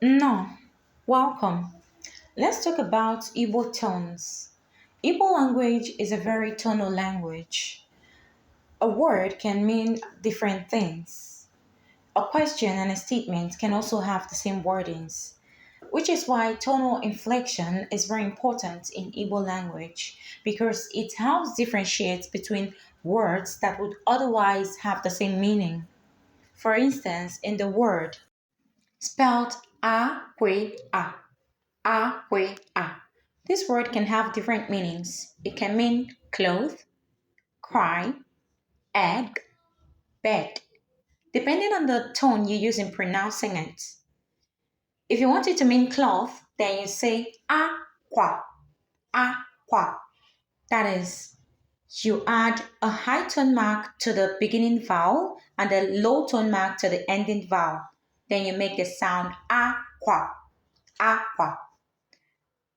No, welcome. Let's talk about Igbo tones. Igbo language is a very tonal language. A word can mean different things. A question and a statement can also have the same wordings, which is why tonal inflection is very important in Igbo language because it helps differentiate between words that would otherwise have the same meaning. For instance, in the word spelled a. This word can have different meanings. It can mean cloth, cry, egg, bed, depending on the tone you use in pronouncing it. If you want it to mean cloth, then you say aqua. That is, you add a high tone mark to the beginning vowel and a low tone mark to the ending vowel. Then you make the sound aqua.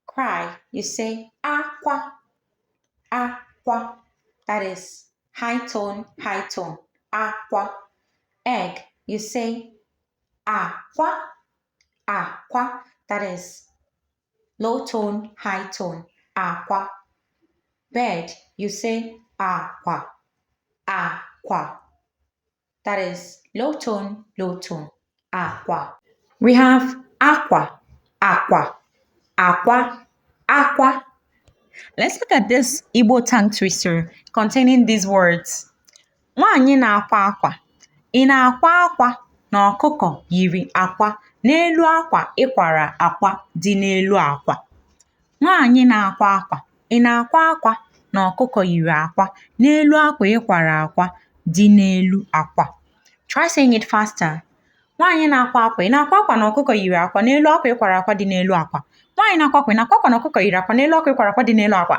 Cry, you say aqua. That is high tone, aqua. Egg, you say aqua. That is low tone, high tone, aqua. Bed, you say aqua. That is low tone, aqua. We have aqua, aqua. Let's look at this Igbo tongue twister containing these words. Nwaanyị na-akwa akwa. Ị na-akwa akwa na ọkụkọ yiri akwa n'elu akwa ịkwara akwa dị n'elu akwa. Nwaanyị na-akwa akwa. Ị na-akwa akwa na ọkụkọ yiri akwa n'elu akwa ịkwara akwa dị n'elu akwa. Try saying it faster. Nwaanyị na-akwa akwa. Ị na-akwa akwa na ọkụkọ yiri akwa n'elu akwa ịkwara akwa dị n'elu akwa. Nwaanyị na-akwa akwa. Ị na-akwa akwa na ọkụkọ yiri akwa n'elu akwa ịkwara akwa dị n'elu akwa.